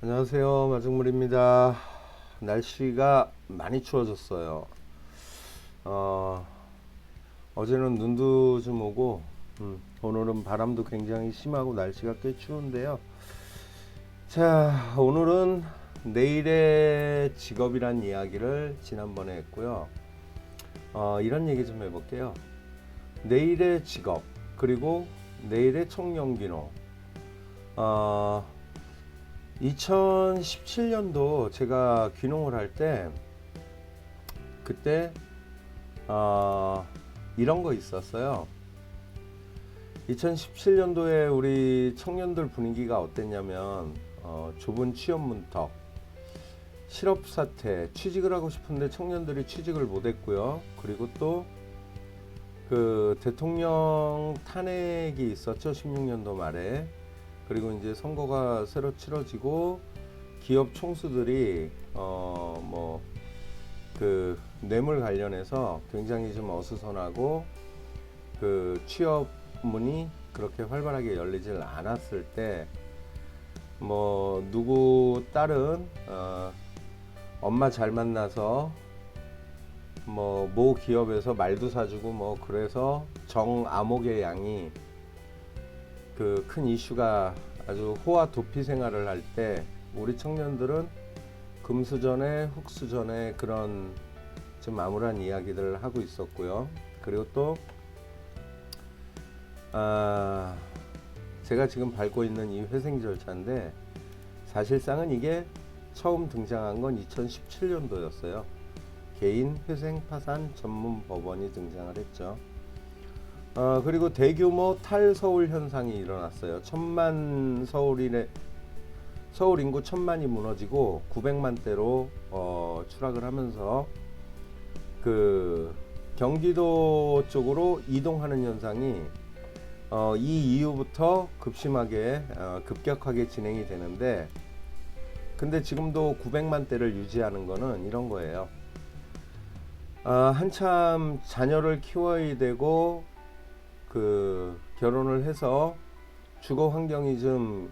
안녕하세요, 마중물입니다. 날씨가 많이 추워졌어요. 어, 어제는 눈도 좀 오고, 오늘은 바람도 굉장히 심하고 날씨가 꽤 추운데요. 자, 오늘은 내일의 직업이란 이야기를 지난번에 했고요. 이런 얘기 좀 해볼게요. 내일의 직업, 그리고 내일의 청년기농. 어, 2017년도 제가 귀농을 할 때 그때 이런 거 있었어요. 2017년도에 우리 청년들 분위기가 어땠냐면 좁은 취업 문턱, 실업 사태, 취직을 하고 싶은데 청년들이 취직을 못했고요. 그리고 또 그 대통령 탄핵이 있었죠. 16년도 말에. 그리고 이제 선거가 새로 치러지고 기업 총수들이 그 뇌물 관련해서 굉장히 좀 어수선하고 그 취업 문이 그렇게 활발하게 열리질 않았을 때 누구 딸은 엄마 잘 만나서 모 기업에서 말도 사주고 그래서 정암옥의 양이 그 큰 이슈가 아주 호화 도피 생활을 할 때 우리 청년들은 금수저네 흙수저네 그런 좀 암울한 이야기들을 하고 있었고요. 그리고 또 제가 지금 밟고 있는 이 회생 절차인데 사실상은 이게 처음 등장한 건 2017년도였어요. 개인 회생 파산 전문 법원이 등장을 했죠. 그리고 대규모 탈서울 현상이 일어났어요. 서울 인구 1000만이 무너지고 900만대로 추락을 하면서 그 경기도 쪽으로 이동하는 현상이 이 이후부터 급격하게 진행이 되는데, 근데 지금도 900만대를 유지하는 거는 이런 거예요. 한참 자녀를 키워야 되고 그 결혼을 해서 주거 환경이 좀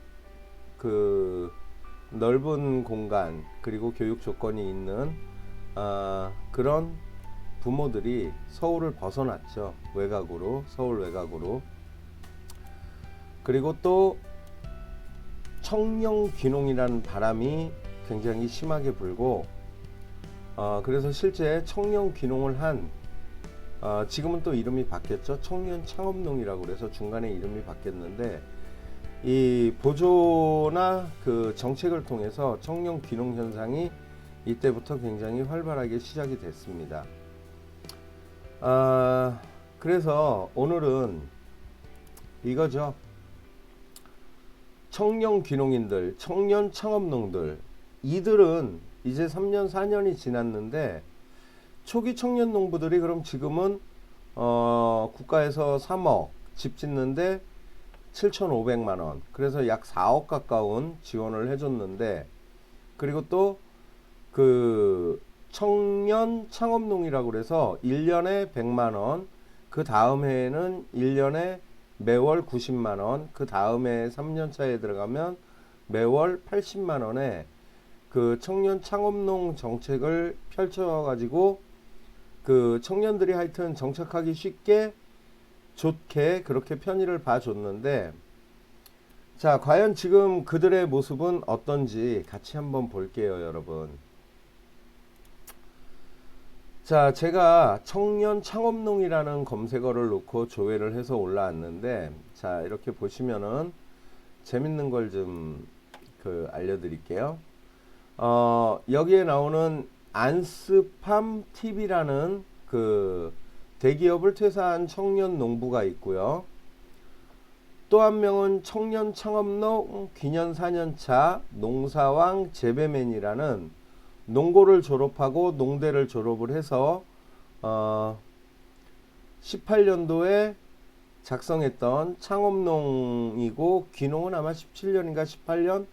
그 넓은 공간 그리고 교육 조건이 있는 그런 부모들이 서울을 벗어났죠. 서울 외곽으로. 그리고 또 청년 귀농이라는 바람이 굉장히 심하게 불고 그래서 실제 청년 귀농을 한 지금은 또 이름이 바뀌었죠. 청년 창업농이라고 그래서 중간에 이름이 바뀌었는데, 이 보조나 그 정책을 통해서 청년 귀농 현상이 이때부터 굉장히 활발하게 시작이 됐습니다. 그래서 오늘은 이거죠. 청년 귀농인들, 청년 창업농들, 이들은 이제 3년 4년이 지났는데 초기 청년 농부들이 그럼 지금은 국가에서 3억, 집 짓는데 7,500만원, 그래서 약 4억 가까운 지원을 해줬는데, 그리고 또 그 청년 창업농이라고 그래서 1년에 100만원, 그 다음 해에는 1년에 매월 90만원, 그 다음 해 3년 차에 들어가면 매월 80만원에 그 청년 창업농 정책을 펼쳐가지고 그 청년들이 하여튼 정착하기 쉽게 좋게 그렇게 편의를 봐줬는데, 자, 과연 지금 그들의 모습은 어떤지 같이 한번 볼게요, 여러분. 자, 제가 청년 창업농이라는 검색어를 놓고 조회를 해서 올라왔는데, 자, 이렇게 보시면은 재밌는 걸 좀 알려드릴게요. 여기에 나오는 안스팜 TV라는 그 대기업을 퇴사한 청년 농부가 있고요. 또 한 명은 청년 창업농 귀년 4년차 농사왕 재배맨이라는 농고를 졸업하고 농대를 졸업을 해서 18년도에 작성했던 창업농이고, 귀농은 아마 17년인가 18년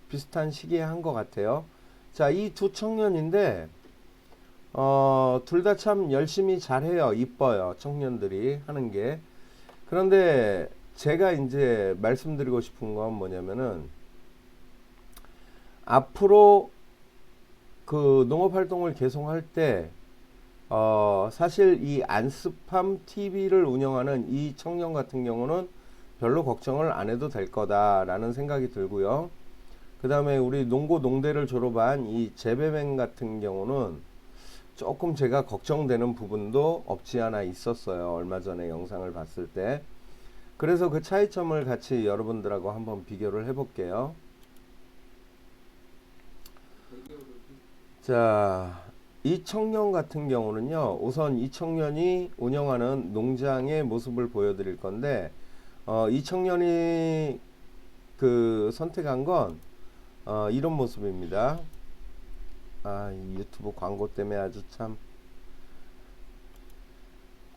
비슷한 시기에 한 것 같아요. 자, 이 두 청년인데 둘 다 참 열심히 잘해요. 이뻐요, 청년들이 하는 게. 그런데 제가 이제 말씀드리고 싶은 건 뭐냐면은 앞으로 그 농업 활동을 계속할 때 사실 이 안스팜 TV를 운영하는 이 청년 같은 경우는 별로 걱정을 안 해도 될 거다라는 생각이 들고요. 그 다음에 우리 농고 농대를 졸업한 이 재배맨 같은 경우는 조금 제가 걱정되는 부분도 없지 않아 있었어요. 얼마 전에 영상을 봤을 때. 그래서 그 차이점을 같이 여러분들하고 한번 비교를 해볼게요. 자, 이 청년 같은 경우는요, 우선 이 청년이 운영하는 농장의 모습을 보여드릴 건데, 이 청년이 그 선택한 건 이런 모습입니다. 이 유튜브 광고 때문에 아주 참.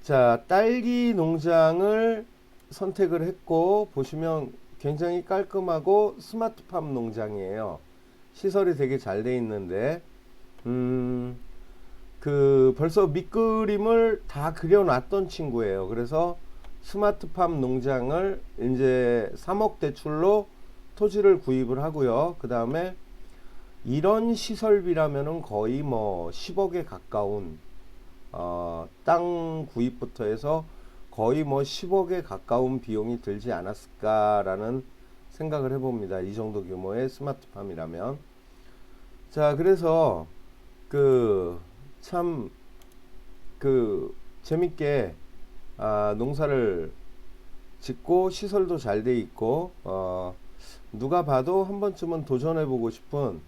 자, 딸기 농장을 선택을 했고, 보시면 굉장히 깔끔하고 스마트팜 농장이에요. 시설이 되게 잘 돼 있는데, 그 벌써 밑그림을 다 그려놨던 친구예요. 그래서 스마트팜 농장을 이제 3억 대출로 토지를 구입을 하고요. 그 다음에 이런 시설비라면은 거의 뭐 10억에 가까운 땅 구입부터 해서 거의 뭐 10억에 가까운 비용이 들지 않았을까라는 생각을 해봅니다. 이 정도 규모의 스마트팜이라면. 자, 그래서 참 재밌게 농사를 짓고 시설도 잘 돼 있고 누가 봐도 한 번쯤은 도전해 보고 싶은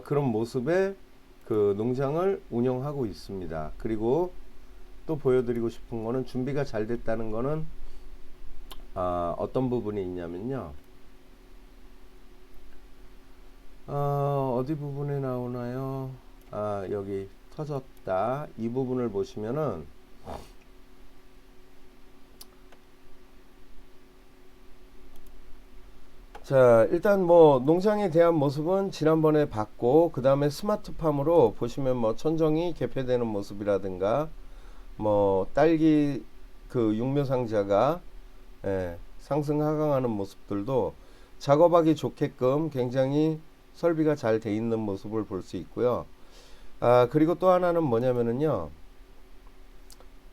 그런 모습의 그 농장을 운영하고 있습니다. 그리고 또 보여드리고 싶은 거는 준비가 잘 됐다는 거는 어떤 부분이 있냐면요. 어디 부분에 나오나요? 여기 터졌다. 이 부분을 보시면은 자, 일단 뭐 농장에 대한 모습은 지난번에 봤고, 그 다음에 스마트팜으로 보시면 뭐 천정이 개폐되는 모습이라든가 뭐 딸기 그 육묘상자가 상승 하강하는 모습들도 작업하기 좋게끔 굉장히 설비가 잘 돼 있는 모습을 볼 수 있고요. 그리고 또 하나는 뭐냐면은요,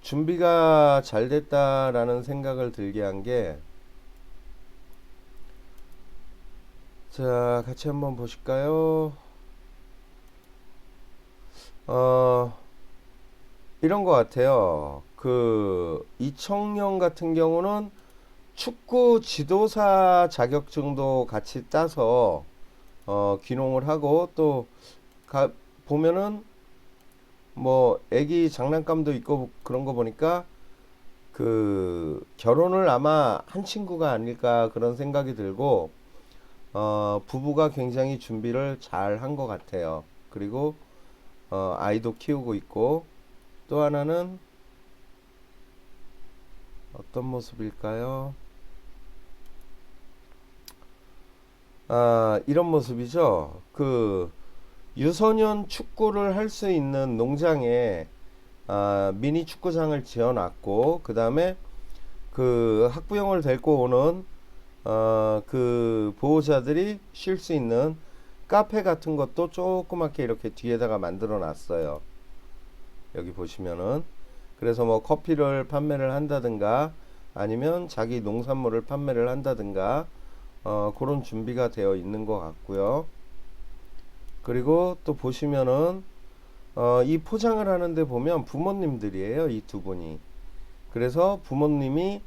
준비가 잘 됐다라는 생각을 들게 한 게, 자, 같이 한번 보실까요? 이런 것 같아요. 이 청년 같은 경우는 축구 지도사 자격증도 같이 따서 귀농을 하고 또 보면은 뭐 애기 장난감도 있고 그런 거 보니까 결혼을 아마 한 친구가 아닐까 그런 생각이 들고 부부가 굉장히 준비를 잘 한 것 같아요. 그리고 아이도 키우고 있고 또 하나는 어떤 모습일까요? 이런 모습이죠. 유소년 축구를 할 수 있는 농장에 미니 축구장을 지어놨고, 그 다음에 학부형을 데리고 오는 보호자들이 쉴 수 있는 카페 같은 것도 조그맣게 이렇게 뒤에다가 만들어 놨어요. 여기 보시면은. 그래서 뭐 커피를 판매를 한다든가 아니면 자기 농산물을 판매를 한다든가 그런 준비가 되어 있는 것 같고요. 그리고 또 보시면은 이 포장을 하는데 보면 부모님들이에요. 이 두 분이. 그래서 부모님이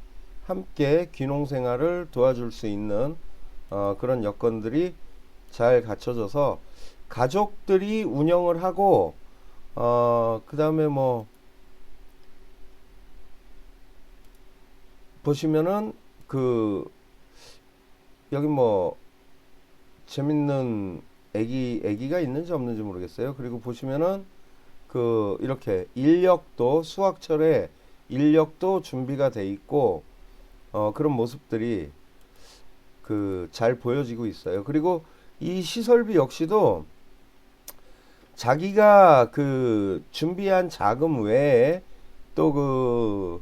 함께 귀농 생활을 도와줄 수 있는 그런 여건들이 잘 갖춰져서 가족들이 운영을 하고 그 다음에 뭐 보시면은 여기 뭐 재밌는 애기가 있는지 없는지 모르겠어요. 그리고 보시면은 이렇게 인력도 수확철에 인력도 준비가 돼 있고 그런 모습들이 잘 보여지고 있어요. 그리고 이 시설비 역시도 자기가 준비한 자금 외에 또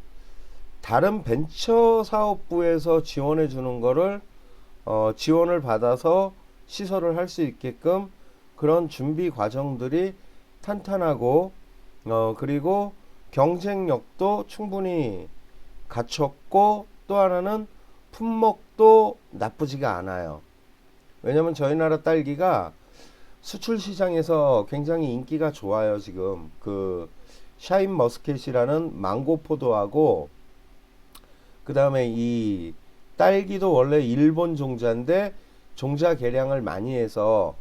다른 벤처 사업부에서 지원해 주는 거를 지원을 받아서 시설을 할 수 있게끔 그런 준비 과정들이 탄탄하고 그리고 경쟁력도 충분히 갖췄고 또 하나는 품목도 나쁘지가 않아요. 왜냐면 저희 나라 딸기가 수출 시장에서 굉장히 인기가 좋아요. 지금 그 샤인 머스켓이라는 망고 포도하고 그 다음에 이 딸기도 원래 일본 종자인데 종자 개량을 많이 해서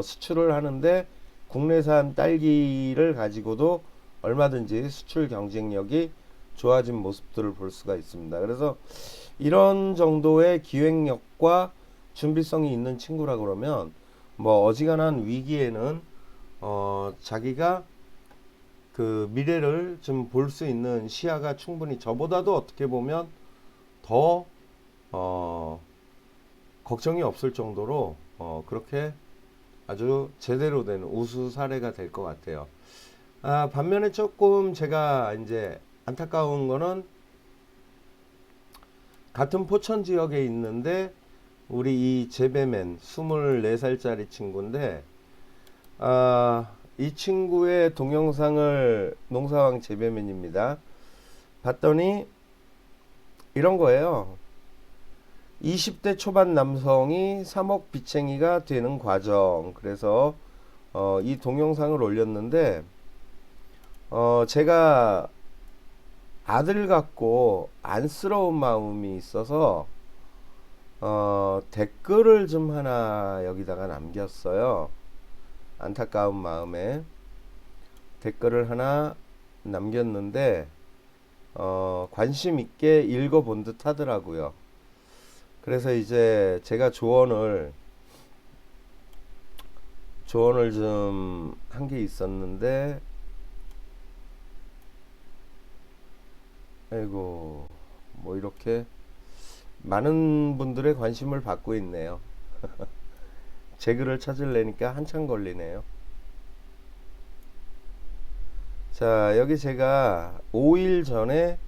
수출을 하는데 국내산 딸기를 가지고도 얼마든지 수출 경쟁력이 좋아진 모습들을 볼 수가 있습니다. 그래서 이런 정도의 기획력과 준비성이 있는 친구라 그러면 뭐 어지간한 위기에는 자기가 그 미래를 좀 볼 수 있는 시야가 충분히 저보다도 어떻게 보면 더 걱정이 없을 정도로 그렇게 아주 제대로 된 우수 사례가 될 것 같아요. 반면에 조금 제가 이제 안타까운 거는 같은 포천 지역에 있는데 우리 이 재배맨 24살짜리 친구인데 이 친구의 동영상을 농사왕 재배맨입니다. 봤더니 이런 거예요. 20대 초반 남성이 3억 빚쟁이가 되는 과정. 그래서 이 동영상을 올렸는데 제가 아들 같고 안쓰러운 마음이 있어서 댓글을 좀 하나 여기다가 남겼어요. 안타까운 마음에 댓글을 하나 남겼는데 관심 있게 읽어본 듯 하더라고요. 그래서 이제 제가 조언을 좀 한 게 있었는데 아이고 뭐 이렇게 많은 분들의 관심을 받고 있네요. 제 글을 찾으려니까 한참 걸리네요. 자, 여기 제가 5일 전에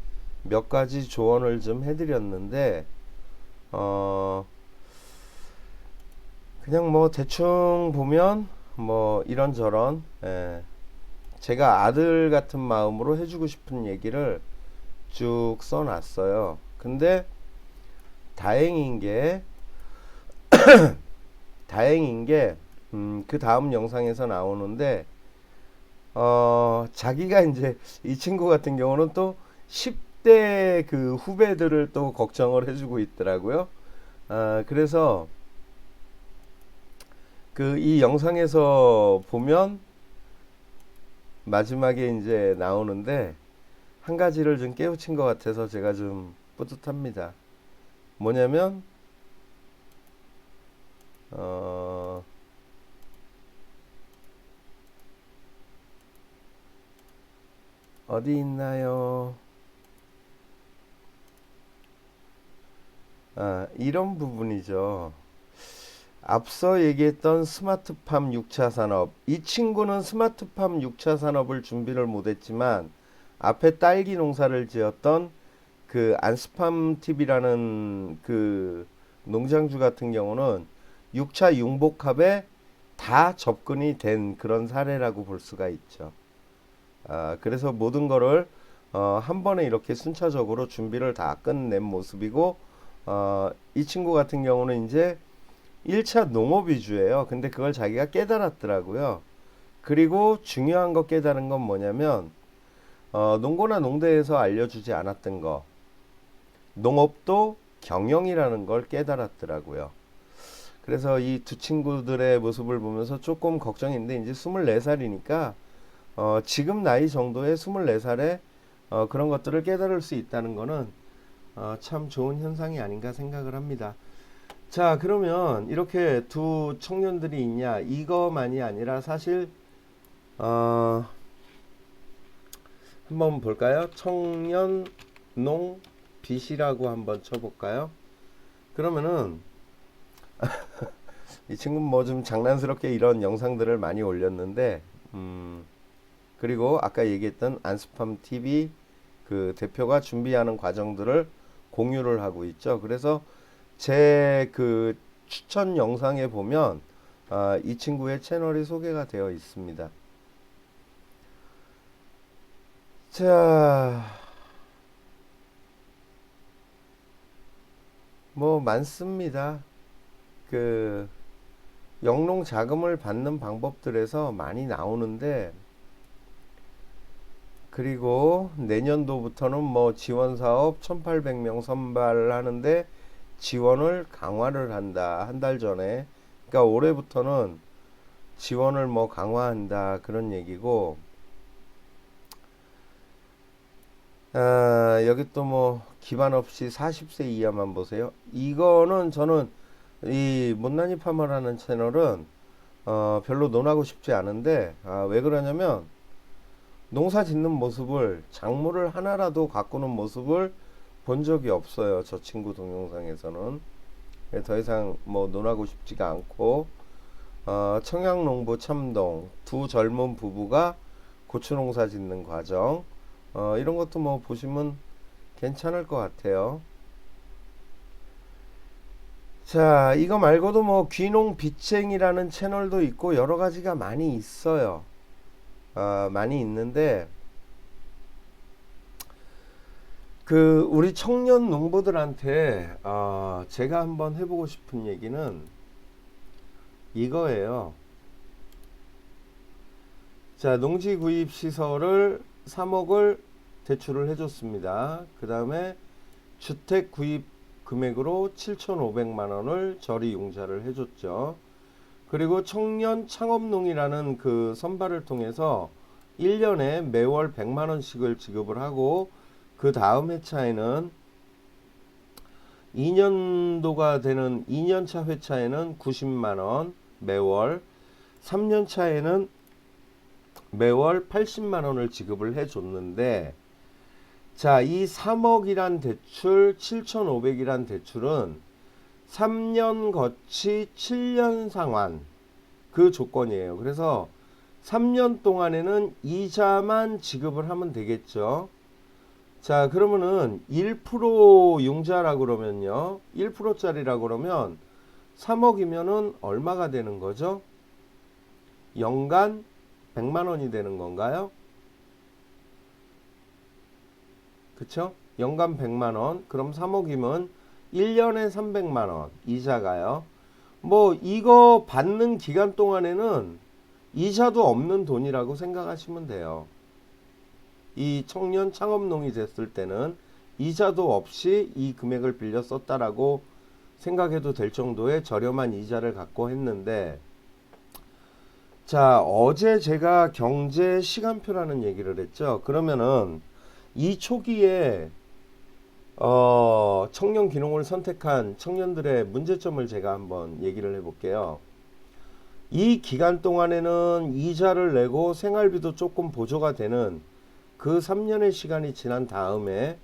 몇 가지 조언을 좀 해드렸는데 그냥 뭐 대충 보면 뭐 이런저런 제가 아들 같은 마음으로 해주고 싶은 얘기를 쭉 써놨어요. 근데 다행인 게 그 다음 영상에서 나오는데 자기가 이제 이 친구 같은 경우는 또 10대 그 후배들을 또 걱정을 해주고 있더라고요. 그래서 그 이 영상에서 보면 마지막에 이제 나오는데 한 가지를 좀 깨우친 것 같아서 제가 좀 뿌듯합니다. 뭐냐면 어디 있나요? 이런 부분이죠. 앞서 얘기했던 스마트팜 6차 산업. 이 친구는 스마트팜 6차 산업을 준비를 못했지만 앞에 딸기 농사를 지었던 그 안스팜 TV라는 그 농장주 같은 경우는 6차 융복합에 다 접근이 된 그런 사례라고 볼 수가 있죠. 그래서 모든 거를 한 번에 이렇게 순차적으로 준비를 다 끝낸 모습이고 이 친구 같은 경우는 이제 1차 농업 위주예요. 근데 그걸 자기가 깨달았더라고요. 그리고 중요한 거 깨달은 건 뭐냐면 농고나 농대에서 알려주지 않았던 거, 농업도 경영이라는 걸 깨달았더라고요. 그래서 이 두 친구들의 모습을 보면서 조금 걱정인데 이제 24살이니까 지금 나이 정도의 24살에 그런 것들을 깨달을 수 있다는 거는 참 좋은 현상이 아닌가 생각을 합니다. 자, 그러면 이렇게 두 청년들이 있냐 이거만이 아니라 사실 한번 볼까요? 청년 농 빚이라고 한번 쳐볼까요? 그러면은 이 친구는 뭐 좀 장난스럽게 이런 영상들을 많이 올렸는데 그리고 아까 얘기했던 안스팜 TV 그 대표가 준비하는 과정들을 공유를 하고 있죠. 그래서 제 그 추천 영상에 보면 이 친구의 채널이 소개가 되어 있습니다. 자, 뭐 많습니다. 그 영농 자금을 받는 방법들에서 많이 나오는데, 그리고 내년도부터는 뭐 지원 사업 1800명 선발하는데 지원을 강화를 한다. 한 달 전에. 그러니까 올해부터는 지원을 뭐 강화한다. 그런 얘기고, 여기 또 뭐 기반 없이 40세 이하만 보세요. 이거는 저는 이 못난이 파머라는 채널은 별로 논하고 싶지 않은데, 왜 그러냐면 농사 짓는 모습을, 작물을 하나라도 가꾸는 모습을 본 적이 없어요. 저 친구 동영상에서는. 더 이상 뭐 논하고 싶지가 않고, 청양농부 참동 두 젊은 부부가 고추 농사 짓는 과정, 이런 것도 뭐 보시면 괜찮을 것 같아요. 자, 이거 말고도 뭐 귀농 빚쟁이라는 채널도 있고 여러 가지가 많이 있어요. 많이 있는데, 그 우리 청년 농부들한테 제가 한번 해보고 싶은 얘기는 이거예요. 자, 농지 구입 시설을 3억을 대출을 해줬습니다. 그 다음에 주택 구입 금액으로 7,500만 원을 저리 융자를 해줬죠. 그리고 청년 창업농이라는 그 선발을 통해서 1년에 매월 100만 원씩을 지급을 하고, 그 다음 회차에는 2년도가 되는 2년차 회차에는 90만 원 매월, 3년차에는 매월 80만 원을 지급을 해줬는데, 자, 이 3억이란 대출, 7,500이란 대출은 3년 거치 7년 상환, 그 조건이에요. 그래서 3년 동안에는 이자만 지급을 하면 되겠죠. 자, 그러면은 1% 융자라고 그러면요, 1%짜리라고 그러면 3억이면은 얼마가 되는 거죠? 연간 100만 원이 되는 건가요? 그쵸? 연간 100만 원. 그럼 3억이면 1년에 300만 원 이자가요. 뭐 이거 받는 기간 동안에는 이자도 없는 돈이라고 생각하시면 돼요. 이 청년 창업농이 됐을 때는 이자도 없이 이 금액을 빌려 썼다라고 생각해도 될 정도의 저렴한 이자를 갖고 했는데, 자, 어제 제가 경제 시간표라는 얘기를 했죠. 그러면은 이 초기에 청년 귀농을 선택한 청년들의 문제점을 제가 한번 얘기를 해볼게요. 이 기간 동안에는 이자를 내고 생활비도 조금 보조가 되는 그 3년의 시간이 지난 다음에,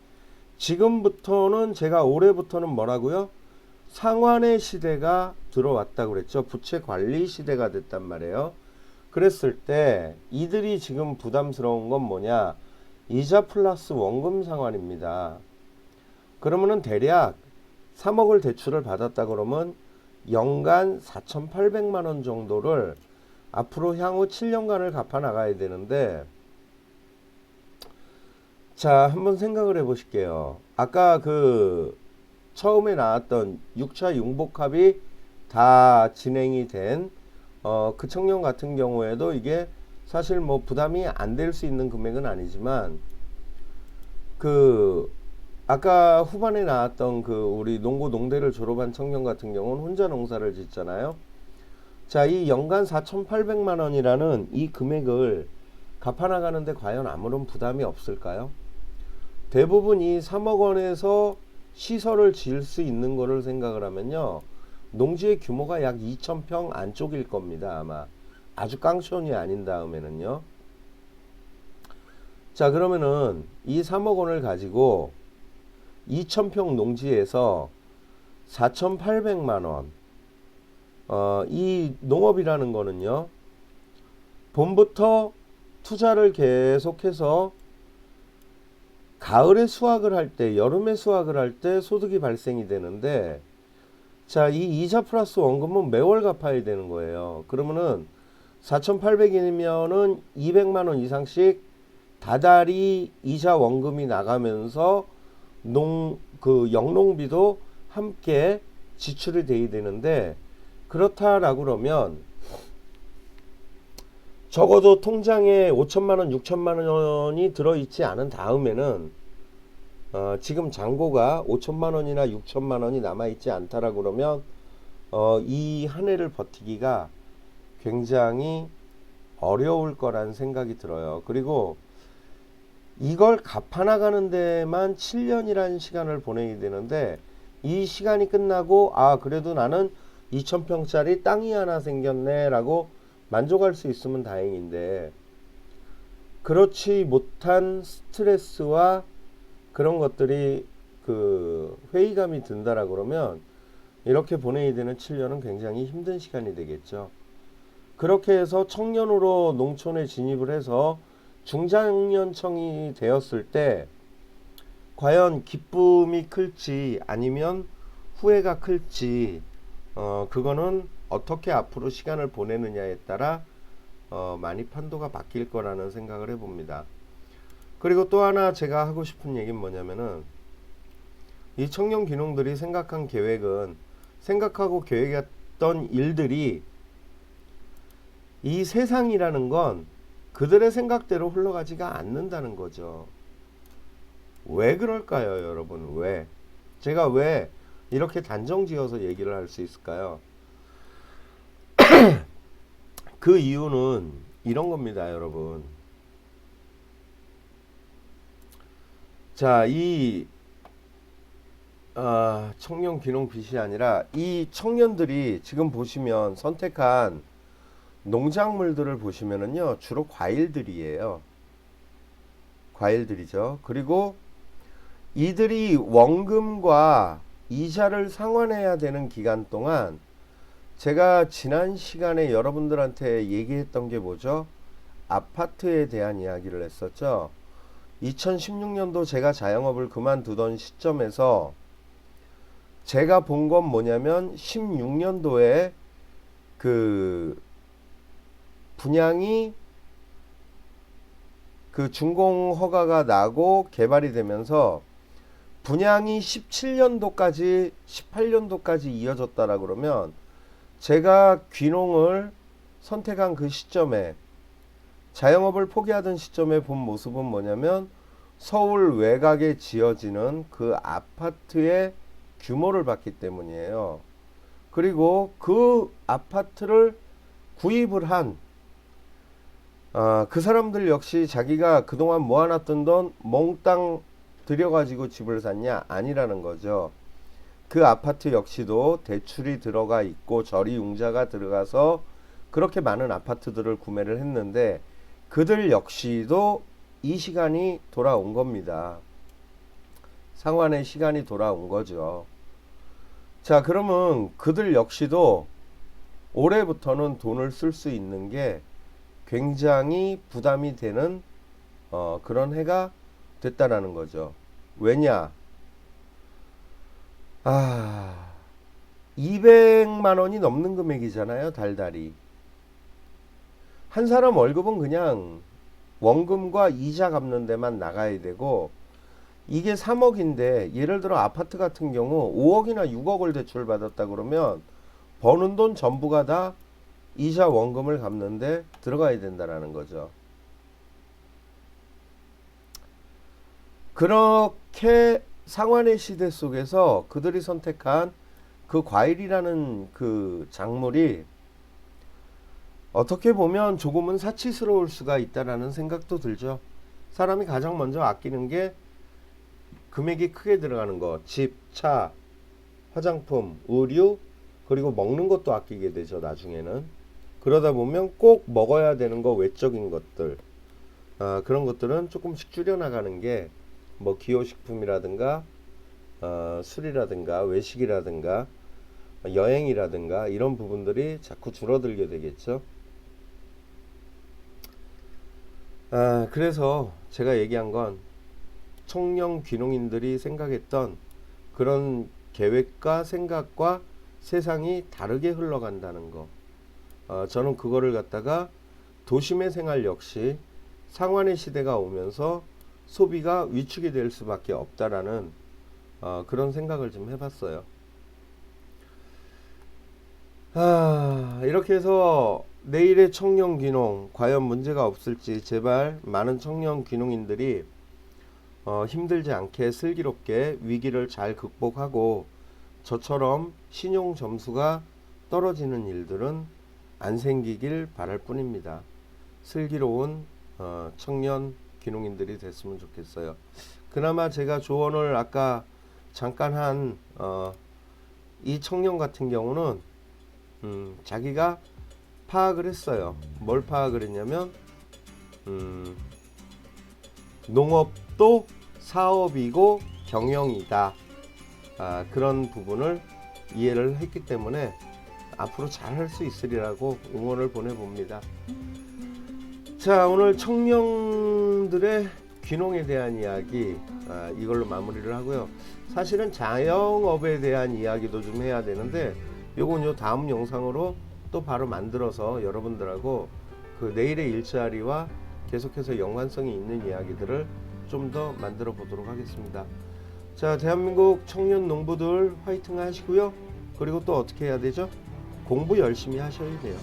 지금부터는, 제가 올해부터는 뭐라고요? 상환의 시대가 들어왔다고 그랬죠. 부채 관리 시대가 됐단 말이에요. 그랬을 때 이들이 지금 부담스러운 건 뭐냐? 이자 플러스 원금 상환입니다. 그러면은 대략 3억을 대출을 받았다 그러면 연간 4,800만 원 정도를 앞으로 향후 7년간을 갚아 나가야 되는데, 자, 한번 생각을 해 보실게요. 아까 그 처음에 나왔던 6차 융복합이 다 진행이 된 그 청년 같은 경우에도 이게 사실 뭐 부담이 안 될 수 있는 금액은 아니지만, 그 아까 후반에 나왔던 그 우리 농고 농대를 졸업한 청년 같은 경우는 혼자 농사를 짓잖아요. 자, 이 연간 4,800만 원이라는 이 금액을 갚아나가는데 과연 아무런 부담이 없을까요? 대부분 이 3억 원에서 시설을 지을 수 있는 거를 생각을 하면요, 농지의 규모가 약 2,000평 안쪽일 겁니다. 아마 아주 깡촌이 아닌 다음에는요. 자, 그러면은 이 3억 원을 가지고 2,000평 농지에서 4,800만 원, 이 농업이라는 거는요, 봄부터 투자를 계속해서 가을에 수확을 할 때, 여름에 수확을 할 때 소득이 발생이 되는데, 자, 이 이자 플러스 원금은 매월 갚아야 되는 거예요. 그러면은 4,800이면은 200만 원 이상씩 다달이 이자 원금이 나가면서 그 영농비도 함께 지출이 돼야 되는데, 그렇다라고 그러면 적어도 통장에 5천만 원, 6천만 원이 들어있지 않은 다음에는 지금 잔고가 5천만 원이나 6천만 원이 남아있지 않다라고 그러면 이 한 해를 버티기가 굉장히 어려울 거란 생각이 들어요. 그리고 이걸 갚아나가는 데만 7년이라는 시간을 보내야 되는데, 이 시간이 끝나고 그래도 나는 2,000평짜리 땅이 하나 생겼네 라고 만족할 수 있으면 다행인데, 그렇지 못한 스트레스와 그런 것들이 그 회의감이 든다라 그러면 이렇게 보내야 되는 7년은 굉장히 힘든 시간이 되겠죠. 그렇게 해서 청년으로 농촌에 진입을 해서 중장년층이 되었을 때 과연 기쁨이 클지 아니면 후회가 클지, 그거는 어떻게 앞으로 시간을 보내느냐에 따라 많이 판도가 바뀔 거라는 생각을 해봅니다. 그리고 또 하나 제가 하고 싶은 얘기는 뭐냐면은, 이 청년 귀농들이 생각한 계획은, 생각하고 계획했던 일들이 이 세상이라는 건 그들의 생각대로 흘러가지가 않는다는 거죠. 왜 그럴까요, 여러분? 왜? 제가 왜 이렇게 단정 지어서 얘기를 할 수 있을까요? 그 이유는 이런 겁니다, 여러분. 자, 이 청년 귀농 빚이 아니라 이 청년들이 지금 보시면 선택한 농작물들을 보시면은요, 주로 과일들이에요. 과일들이죠. 그리고 이들이 원금과 이자를 상환해야 되는 기간 동안, 제가 지난 시간에 여러분들한테 얘기했던 게 뭐죠? 아파트에 대한 이야기를 했었죠. 2016년도 제가 자영업을 그만두던 시점에서 제가 본 건 뭐냐면, 16년도에 그 분양이 그 준공 허가가 나고 개발이 되면서 분양이 17년도까지 18년도까지 이어졌다라 그러면, 제가 귀농을 선택한 그 시점에, 자영업을 포기하던 시점에 본 모습은 뭐냐면, 서울 외곽에 지어지는 그 아파트의 규모를 봤기 때문이에요. 그리고 그 아파트를 구입을 한 그 사람들 역시 자기가 그동안 모아놨던 돈 몽땅 들여가지고 집을 샀냐? 아니라는 거죠. 그 아파트 역시도 대출이 들어가 있고 저리융자가 들어가서 그렇게 많은 아파트들을 구매를 했는데, 그들 역시도 이 시간이 돌아온 겁니다. 상환의 시간이 돌아온 거죠. 자, 그러면 그들 역시도 올해부터는 돈을 쓸 수 있는 게 굉장히 부담이 되는 그런 해가 됐다라는 거죠. 왜냐? 200만 원이 넘는 금액이잖아요, 달달이. 한 사람 월급은 그냥 원금과 이자 갚는 데만 나가야 되고, 이게 3억인데 예를 들어 아파트 같은 경우 5억이나 6억을 대출 받았다 그러면 버는 돈 전부가 다 이자 원금을 갚는데 들어가야 된다라는 거죠. 그렇게 상환의 시대 속에서 그들이 선택한 그 과일이라는 그 작물이 어떻게 보면 조금은 사치스러울 수가 있다라는 생각도 들죠. 사람이 가장 먼저 아끼는 게 금액이 크게 들어가는 거, 집, 차, 화장품, 의류, 그리고 먹는 것도 아끼게 되죠, 나중에는. 그러다 보면 꼭 먹어야 되는 거, 외적인 것들, 그런 것들은 조금씩 줄여나가는 게, 뭐 기호식품이라든가 술이라든가 외식이라든가 여행이라든가 이런 부분들이 자꾸 줄어들게 되겠죠. 그래서 제가 얘기한 건, 청년 귀농인들이 생각했던 그런 계획과 생각과 세상이 다르게 흘러간다는 거. 저는 그거를 갖다가 도심의 생활 역시 상환의 시대가 오면서 소비가 위축이 될 수밖에 없다라는 그런 생각을 좀 해봤어요. 이렇게 해서 내일의 청년 귀농 과연 문제가 없을지, 제발 많은 청년 귀농인들이 힘들지 않게 슬기롭게 위기를 잘 극복하고 저처럼 신용 점수가 떨어지는 일들은 안 생기길 바랄 뿐입니다. 슬기로운 청년 귀농인들이 됐으면 좋겠어요. 그나마 제가 조언을 아까 잠깐 한 이 청년 같은 경우는 자기가 파악을 했어요. 뭘 파악을 했냐면 농업도 사업이고 경영이다. 그런 부분을 이해를 했기 때문에 앞으로 잘 할 수 있으리라고 응원을 보내봅니다. 자, 오늘 청년들의 귀농에 대한 이야기 이걸로 마무리를 하고요. 사실은 자영업에 대한 이야기도 좀 해야 되는데 요건 요 다음 영상으로 또 바로 만들어서 여러분들하고 그 내일의 일자리와 계속해서 연관성이 있는 이야기들을 좀 더 만들어 보도록 하겠습니다. 자, 대한민국 청년 농부들 화이팅 하시고요. 그리고 또 어떻게 해야 되죠? 공부 열심히 하셔야 돼요.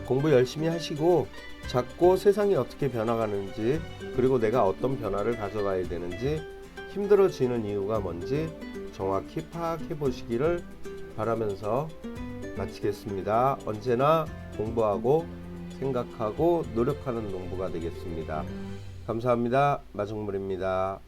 공부 열심히 하시고 자꾸 세상이 어떻게 변화가는지, 그리고 내가 어떤 변화를 가져가야 되는지, 힘들어지는 이유가 뭔지 정확히 파악해 보시기를 바라면서 마치겠습니다. 언제나 공부하고 생각하고 노력하는 농부가 되겠습니다. 감사합니다. 마정물입니다.